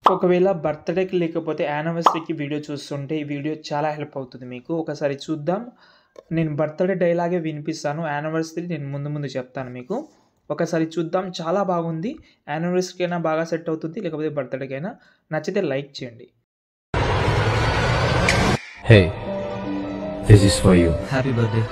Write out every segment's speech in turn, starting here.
ఒకవేళ బర్త్‌డేకి లేకపోతే యానివర్సరీకి వీడియో చూస్తుంటే ఈ వీడియో చాలా హెల్ప్ అవుతుంది మీకు. ఒకసారి చూద్దాం. నేను బర్త్‌డే డైలాగే వినిపిస్తాను. యానివర్సరీ నేను ముందు చెప్తాను మీకు. ఒకసారి చూద్దాం. చాలా బాగుంది. యానివర్సరీకైనా బాగా సెట్ అవుతుంది. లేకపోతే బర్త్‌డేకైనా. నచ్చితే లైక్ చేయండి. Hey, this is for you. Happy birthday.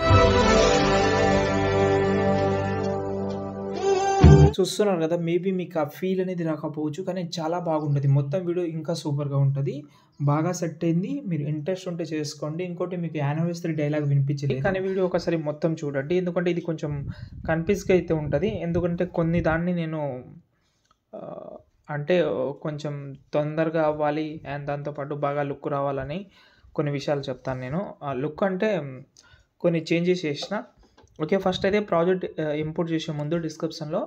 చూస్తున్నారు కదా! మేబీ మీకు ఆ ఫీల్ అనేది రాకపోవచ్చు. కానీ చాలా బాగుంటది. మొత్తం వీడియో ఇంకా సూపర్‌గా ఉంటది. బాగా సెట్ అయింది. మీరు ఇంట్రెస్ట్ ఉంటే చేసుకోండి. ఇంకోటి మీకు యానివర్సరీ డైలాగ్ వినిపించలేదు. కానీ వీడియో ఒకసారి మొత్తం చూడండి. ఎందుకంటే ఇది కొంచెం కన్‌ఫ్యూజ్‌గా అయితే ఉంటది. ఎందుకంటే కొన్ని దాన్ని నేను అంటే కొంచెం తొందరగా అవ్వాలి అండ్ దాంతో పాటు బాగా లుక్ రావాలని కొన్ని విషయాలు చెప్తాను నేను. ఆ లుక్ అంటే కొన్ని చేంజెస్ చేసిన. ఓకే. ఫస్ట్ అయితే ప్రాజెక్ట్ ఇంపోర్ట్ చేసే ముందు డిస్క్రిప్షన్‌లో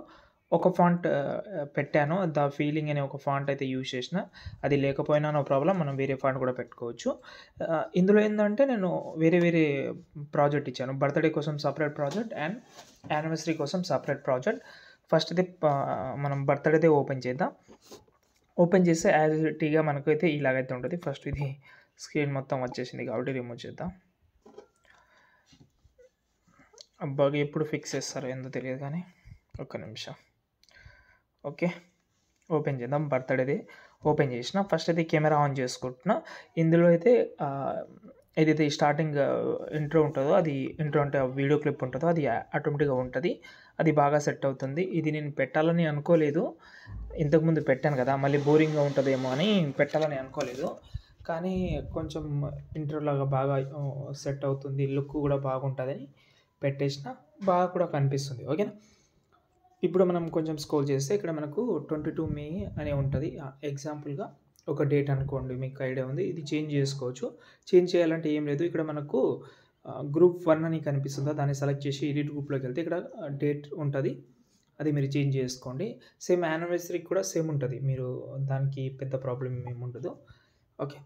ఒక ఫాంట్ పెట్టాను. ద ఫీలింగ్ అనే ఒక ఫాంట్ అయితే యూజ్ చేసిన. అది లేకపోయినా నో ప్రాబ్లమ్. మనం వేరే ఫాంట్ కూడా పెట్టుకోవచ్చు. ఇందులో ఏందంటే నేను వేరే ప్రాజెక్ట్ ఇచ్చాను. బర్త్‌డే కోసం సెపరేట్ ప్రాజెక్ట్ అండ్ యానివర్సరీ కోసం సెపరేట్ ప్రాజెక్ట్. ఫస్ట్ అయితే మనం బర్త్‌డేదే ఓపెన్ చేద్దాం. ఓపెన్ చేస్తే యాజ్ ఇట్ ఈస్‌గా మనకైతే ఇలాగైతే ఉంటది. ఫస్ట్ ఇది స్క్రీన్ మొత్తం వచ్చేసింది కాబట్టి రిమూవ్ చేద్దాం. బగ్ ఎప్పుడు ఫిక్స్ చేస్తారో ఏందో తెలియదు కానీ ఒక్క నిమిషం. ఓకే. ఓపెన్ చేద్దాం. బర్త్‌డేది ఓపెన్ చేసిన. ఫస్ట్ అయితే కెమెరా ఆన్ చేసుకుంటున్నా. ఇందులో అయితే ఏదైతే స్టార్టింగ్ ఇంట్రో ఉంటదో అది ఇంట్రో అంటే వీడియో క్లిప్ ఉంటదో అది ఆటోమేటిక్‌గా ఉంటది. అది బాగా సెట్ అవుతుంది. ఇది నేను పెట్టాలని అనుకోలేదు. ఇంతకుముందు పెట్టాను కదా! మళ్ళీ బోరింగ్‌గా ఉంటదేమో అని పెట్టాలని అనుకోలేదు. కానీ కొంచెం ఇంట్రోలాగా బాగా సెట్ అవుతుంది. లుక్ కూడా బాగుంటదని పెట్టేసిన. బాగా కూడా కనిపిస్తుంది. ఓకేనా? ఇప్పుడు మనం కొంచెం స్క్రోల్ చేస్తే ఇక్కడ మనకు 22 మే అని ఉంటది. ఎగ్జాంపుల్‌గా ఒక డేట్ అనుకోండి. మీకు ఐడియా ఉంది. ఇది చేంజ్ చేసుకోవచ్చు. చేంజ్ చేయాలంటే ఏం లేదు. ఇక్కడ మనకు గ్రూప్ 1 అని కనిపిస్తుందా? దాన్ని సెలెక్ట్ చేసి ఎడిట్ గ్రూప్‌లోకి వెళ్తే ఇక్కడ డేట్ ఉంటది. అది మీరు చేంజ్ చేసుకోండి. సేమ్ యానివర్సరీకి కూడా సేమ్ ఉంటది. మీరు దానికి పెద్ద ప్రాబ్లమ్ ఏమి ఉండదు. ఓకే.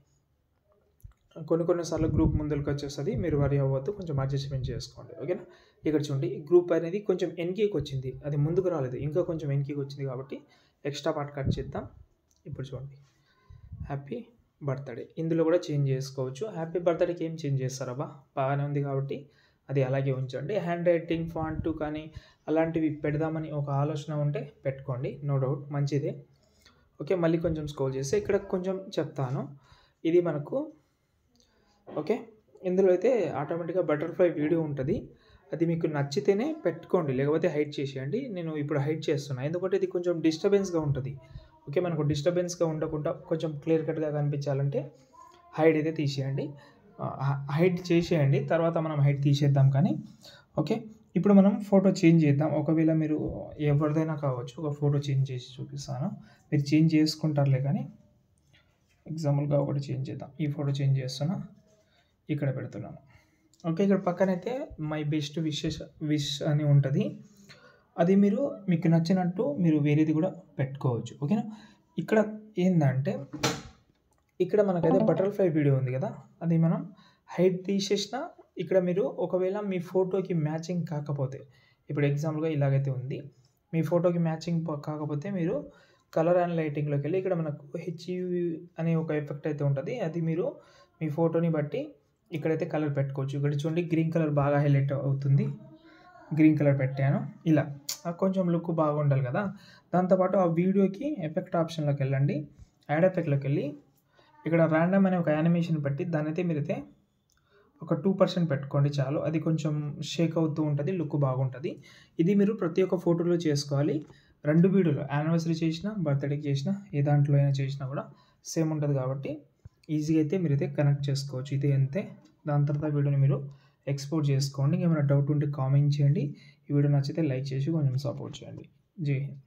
కొన్ని సార్లు గ్రూప్ ముందలకొచ్చేస్తది. మీరు వరీ అవ్వద్దు. కొంచెం అడ్జస్ట్‌మెంట్ చేసుకోండి. ఓకేనా? ఇక్కడ చూడండి గ్రూప్ అనేది కొంచెం వెనకకొచ్చింది. అది ముందుకు రాలేదు. ఇంకా కొంచెం వెనకకొచ్చింది కాబట్టి ఎక్స్ట్రా పార్ట్ కట్ చేద్దాం. ఇప్పుడు చూడండి. Happy birthday. ఇందులో కూడా చేంజ్ చేసుకోవచ్చు. హ్యాపీ బర్త్‌డేకి ఏం చేంజ్ చేస్తారబ్బా? బాగానే ఉంది కాబట్టి అది అలాగే ఉంచండి. హ్యాండ్ రైటింగ్, ఫాంట్ కానీ అలాంటివి పెడదామని ఒక ఆలోచన ఉంటే పెట్టుకోండి. నో డౌట్ మంచిదే. ఓకే. మళ్ళీ కొంచెం స్క్రోల్ చేస్తే ఇక్కడ కొంచెం చెప్తాను. ఇది మనకు ఓకే. ఇందులో అయితే ఆటోమేటిక్‌గా బటర్‌ఫ్లై వీడియో ఉంటది. అది మీకు నచ్చితేనే పెట్టుకోండి. లేకపోతే హైడ్ చేసేయండి. నేను ఇప్పుడు హైడ్ చేస్తున్నా. ఎందుకంటే ఇది కొంచెం డిస్టర్బెన్స్‌గా ఉంటది. ఓకే. మనకు డిస్టర్బెన్స్‌గా ఉండకుండా కొంచెం క్లియర్ కట్‌గా కనిపించాలంటే హైడ్ అయితే తీసేయండి. హైడ్ చేసేయండి. తర్వాత మనం హైడ్ తీసేద్దాం కానీ ఓకే. ఇప్పుడు మనం ఫోటో చేంజ్ చేద్దాం. ఒకవేళ మీరు ఎవరిదైనా కావచ్చు. ఒక ఫోటో చేంజ్ చేసి చూపిస్తాను. మీరు చేంజ్ చేసుకుంటారులే కానీ ఎగ్జాంపుల్‌గా ఒకటి చేంజ్ చేద్దాం. ఈ ఫోటో చేంజ్ చేస్తున్నా. ఇక్కడ పెడుతున్నాను. ఓకే. ఇక్కడ పక్కనైతే మై బెస్ట్ విష్ అని ఉంటది. అది మీకు నచ్చినట్టు మీరు వేరేది కూడా పెట్టుకోవచ్చు. ఓకేనా? ఇక్కడ ఏందంటే ఇక్కడ మనకైతే బటర్‌ఫ్లై వీడియో ఉంది కదా! అది మనం హైడ్ తీసేసినా ఇక్కడ మీరు ఒకవేళ మీ ఫోటోకి మ్యాచింగ్ కాకపోతే ఇప్పుడు ఎగ్జాంపుల్‌గా ఇలాగైతే ఉంది. మీ ఫోటోకి మ్యాచింగ్ కాకపోతే మీరు కలర్ అండ్ లైటింగ్‌లోకి వెళ్లి ఇక్కడ మనకు హెచ్‌యువి అనే ఒక ఎఫెక్ట్ అయితే ఉంటది. అది మీరు మీ ఫోటోని బట్టి ఇక్కడైతే కలర్ పెట్టుకోవచ్చు. ఇక్కడ చూడండి గ్రీన్ కలర్ బాగా హైలైట్ అవుతుంది. గ్రీన్ కలర్ పెట్టాను. ఇలా కొంచెం లుక్ బాగుండాలి కదా! దాంతోపాటు ఆ వీడియోకి ఎఫెక్ట్ ఆప్షన్‌లోకి వెళ్ళండి. యాడ్ ఎఫెక్ట్‌లోకి వెళ్ళి ఇక్కడ రాండమ్ అనే ఒక యానిమేషన్ పెట్టి దాన్నైతే మీరైతే ఒక 2% పెట్టుకోండి చాలు. అది కొంచెం షేక్ అవుతూ ఉంటది. లుక్ బాగుంటది. ఇది మీరు ప్రతి ఒక్క ఫోటోలో చేసుకోవాలి. 2 వీడియోలో యానివర్సరీ చేసినా, బర్త్‌డేకి చేసినా ఏ దాంట్లో అయినా చేసినా కూడా సేమ్ ఉంటది కాబట్టి ఈజీగా అయితే మీరైతే కనెక్ట్ చేసుకోవచ్చు. ఇది అంతే. దాని తర్వాత వీడియోని మీరు ఎక్స్‌పోర్ట్ చేసుకోండి. ఏమైనా డౌట్ ఉంటే కామెంట్ చేయండి. ఈ వీడియో నచ్చితే లైక్ చేసి కొంచెం సపోర్ట్ చేయండి. జై హింద్.